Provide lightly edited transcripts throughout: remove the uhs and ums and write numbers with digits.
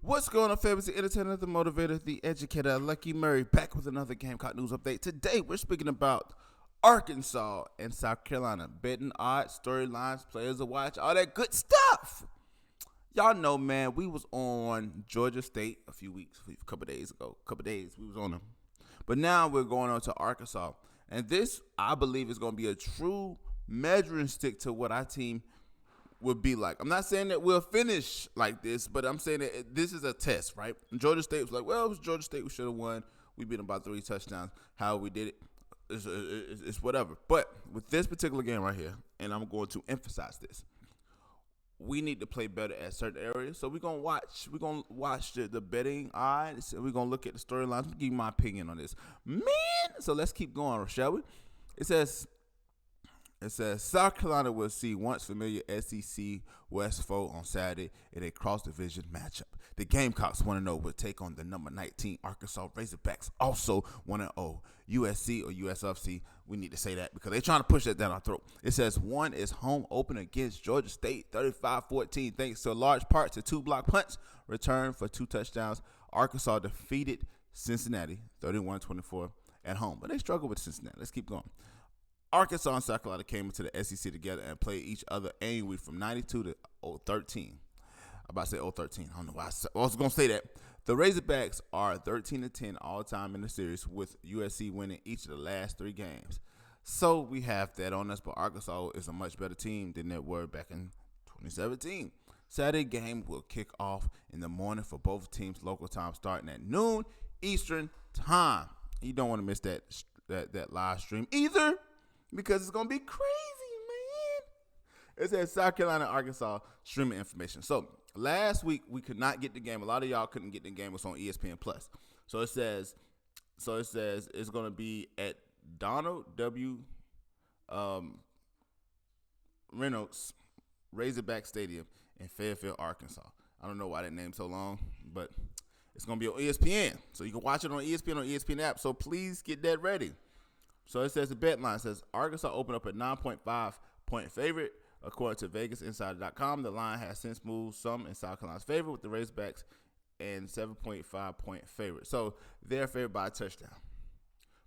What's going on, famous? The entertainer, the motivator, the educator, Lucky Murray, back with another Gamecock news update. Today, we're speaking about Arkansas and South Carolina. Betting odds, storylines, players to watch, all that good stuff. Y'all know, man, we was on Georgia State a couple days ago. We was on them. But now we're going on to Arkansas. And this, I believe, is going to be a true measuring stick to what our team would be like. I'm not saying that we'll finish like this, but I'm saying that this is a test, right? And Georgia State was like, well, it was Georgia State. We should have won. We beat them by 3 touchdowns. How we did it, it's whatever. But with this particular game right here, and I'm going to emphasize this, we need to play better at certain areas. So we're gonna watch the betting odds. We're gonna look at the storylines. I'm gonna give you my opinion on this, man. So let's keep going, shall we? It says South Carolina will see once familiar SEC West foe on Saturday in a cross-division matchup. The Gamecocks 1-0 will take on the number 19 Arkansas Razorbacks, also 1-0. USC or USFC, we need to say that because they're trying to push that down our throat. It says one is home open against Georgia State, 35-14, thanks to large part to 2 block punts, return for 2 touchdowns. Arkansas defeated Cincinnati, 31-24 at home, but they struggled with Cincinnati. Let's keep going. Arkansas and South Carolina came into the SEC together and played each other annually from 92 to 013. I'm about to say 013. I don't know why I was going to say that. The Razorbacks are 13-10 all-time in the series, with USC winning each of the last 3 games. So we have that on us, but Arkansas is a much better team than they were back in 2017. Saturday game will kick off in the morning for both teams' local time, starting at noon Eastern time. You don't want to miss that live stream either, because it's going to be crazy, man. It says South Carolina, Arkansas streaming information. So last week we could not get the game. A lot of y'all couldn't get the game. It was on ESPN Plus. So it says it's going to be at Donald W. Reynolds Razorback Stadium in Fairfield, Arkansas. I don't know why that name's so long, but it's going to be on ESPN. So you can watch it on ESPN app. So please get that ready. So it says the bet line says Arkansas opened up a 9.5 point favorite. According to VegasInsider.com, the line has since moved some in South Carolina's favor, with the Razorbacks and 7.5 point favorite. So they're favored by a touchdown.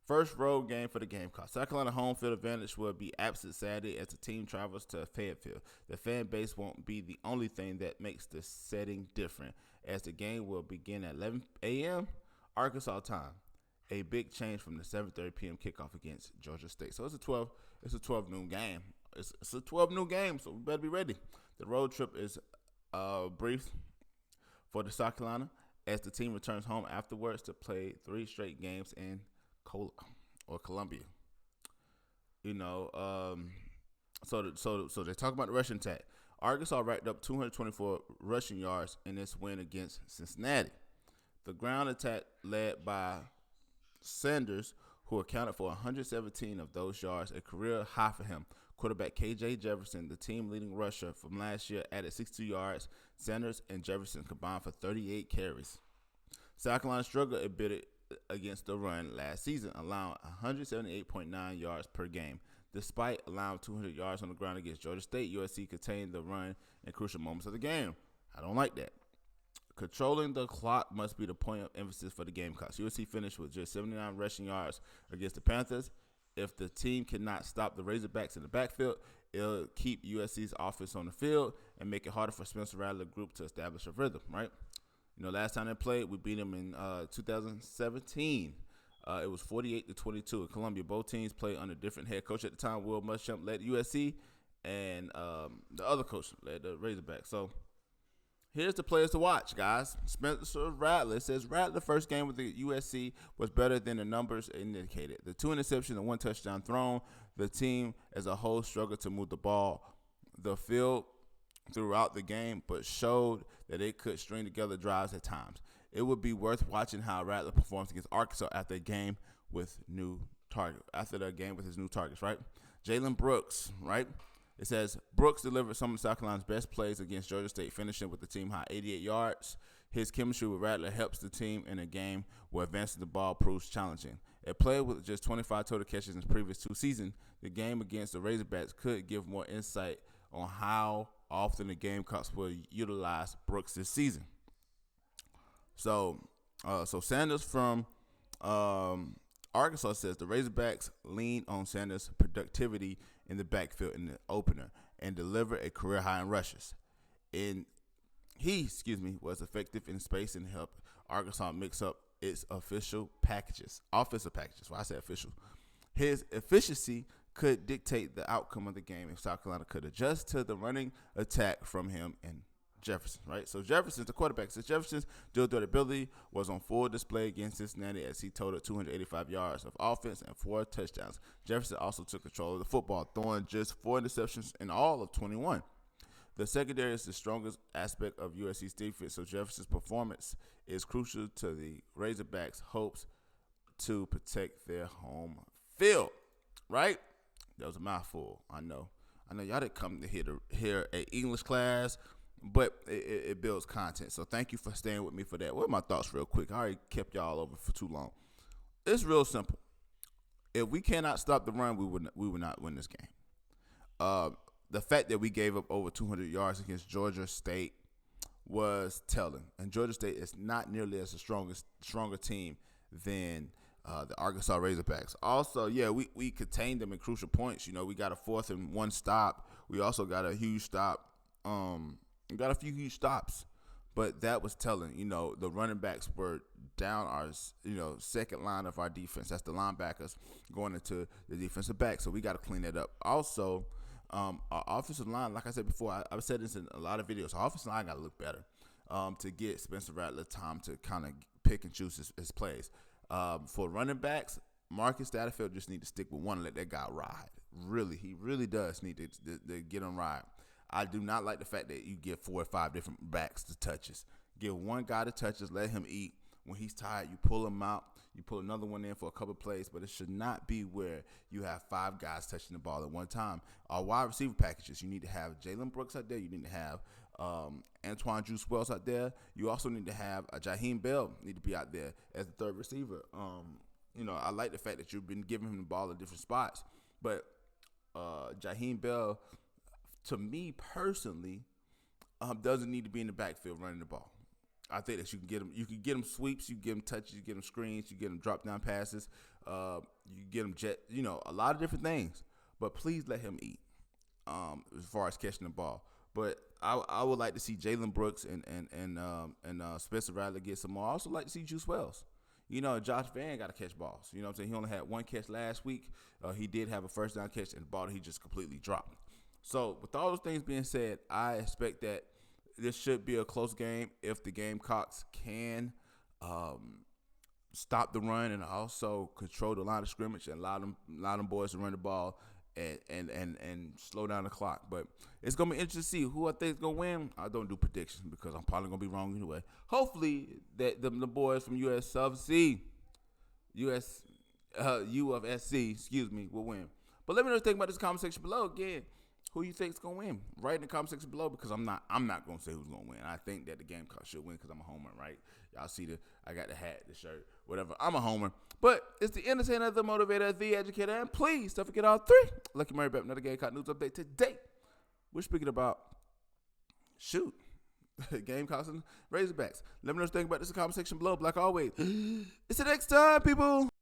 First road game for the Gamecocks. South Carolina home field advantage will be absent Saturday as the team travels to Fayetteville. The fan base won't be the only thing that makes the setting different, as the game will begin at 11 a.m. Arkansas time. A big change from the 7:30 p.m. kickoff against Georgia State. So it's a 12 noon game. It's a 12 noon game, so we better be ready. The road trip is brief for the South Carolina as the team returns home afterwards to play 3 straight games in Columbia. You know, so they talk about the rushing attack. Arkansas racked up 224 rushing yards in this win against Cincinnati. The ground attack led by Sanders, who accounted for 117 of those yards, a career high for him. Quarterback K.J. Jefferson, the team leading rusher from last year, added 62 yards. Sanders and Jefferson combined for 38 carries. South Carolina struggled a bit against the run last season, allowing 178.9 yards per game. Despite allowing 200 yards on the ground against Georgia State, USC contained the run in crucial moments of the game. I don't like that. Controlling the clock must be the point of emphasis for the Gamecocks. USC finished with just 79 rushing yards against the Panthers. If the team cannot stop the Razorbacks in the backfield, it'll keep USC's offense on the field and make it harder for Spencer Rattler group to establish a rhythm, right? You know, last time they played, we beat them in 2017. It was 48-22 in Columbia. Both teams played under different head coach at the time. Will Muschamp led USC, and the other coach led the Razorbacks. So here's the players to watch, guys. Spencer Rattler says Rattler's first game with the USC was better than the numbers indicated. The 2 interceptions and 1 touchdown thrown. The team as a whole struggled to move the ball the field throughout the game, but showed that it could string together drives at times. It would be worth watching how Rattler performs against Arkansas after a game with his new targets, right? Jalen Brooks, right? It says Brooks delivered some of South Carolina's best plays against Georgia State, finishing with the team high 88 yards. His chemistry with Rattler helps the team in a game where advancing the ball proves challenging. A player with just 25 total catches in the previous 2 seasons, the game against the Razorbacks could give more insight on how often the Gamecocks will utilize Brooks this season. So Sanders from Arkansas says the Razorbacks lean on Sanders' productivity in the backfield in the opener and deliver a career high in rushes. He was effective in space and helped Arkansas mix up its offensive packages. Well, I said official. His efficiency could dictate the outcome of the game if South Carolina could adjust to the running attack from him and Jefferson, right? So Jefferson's the quarterback. So Jefferson's dual threat ability was on full display against Cincinnati as he totaled 285 yards of offense and 4 touchdowns. Jefferson also took control of the football, throwing just 4 interceptions in all of 21. The secondary is the strongest aspect of USC's defense, so Jefferson's performance is crucial to the Razorbacks' hopes to protect their home field, right? That was a mouthful, I know. Y'all didn't come to hear an English class, but it builds content. So thank you for staying with me for that. What are my thoughts real quick? I already kept y'all over for too long. It's real simple. If we cannot stop the run, we would not win this game. The fact that we gave up over 200 yards against Georgia State was telling. And Georgia State is not nearly as a stronger team than the Arkansas Razorbacks. Also, yeah, we contained them in crucial points. You know, we got a 4th and 1 stop. We also got a huge stop. We got a few huge stops. But that was telling. You know, the running backs were down our, second line of our defense. That's the linebackers going into the defensive back. So we got to clean that up. Also, our offensive line, like I said before, I've said this in a lot of videos. Our offensive line got to look better to get Spencer Rattler time to kind of pick and choose his plays. For running backs, Marcus Satterfield just need to stick with one and let that guy ride. Really, he really does need to get him ride. I do not like the fact that you give 4 or 5 different backs the touches. Give one guy the touches, let him eat. When he's tired, you pull him out. You pull another one in for a couple plays, but it should not be where you have 5 guys touching the ball at one time. Our wide receiver packages, you need to have Jalen Brooks out there. You need to have Antoine Juice Wells out there. You also need to have Jaheim Bell need to be out there as the third receiver. I like the fact that you've been giving him the ball in different spots, but Jaheim Bell, to me personally, doesn't need to be in the backfield running the ball. I think that you can get him sweeps, you can get him touches, you get him screens, you get him drop down passes, you get him a lot of different things. But please let him eat as far as catching the ball. But I would like to see Jalen Brooks and Spencer Rattler get some more. I also like to see Juice Wells. Josh Van got to catch balls. You know what I'm saying? He only had 1 catch last week. He did have a first down catch, and the ball he just completely dropped. So with all those things being said, I expect that this should be a close game if the Gamecocks can stop the run and also control the line of scrimmage and allow them boys to run the ball and slow down the clock. But it's going to be interesting to see who I think is going to win. I don't do predictions because I'm probably going to be wrong anyway. Hopefully that the boys from USC, will win. But let me know what you think about this comment section below. Again, who you think is going to win? Write in the comment section below because I'm not going to say who's going to win. I think that the Gamecocks should win because I'm a homer, right? Y'all see I got the hat, the shirt, whatever. I'm a homer. But it's the entertainer, the motivator, the educator, and please don't forget all 3. Lucky Murray back, another Gamecock news update today. We're speaking about, Gamecocks and Razorbacks. Let me know what you think about this in the comment section below. Like always, it's the next time, people.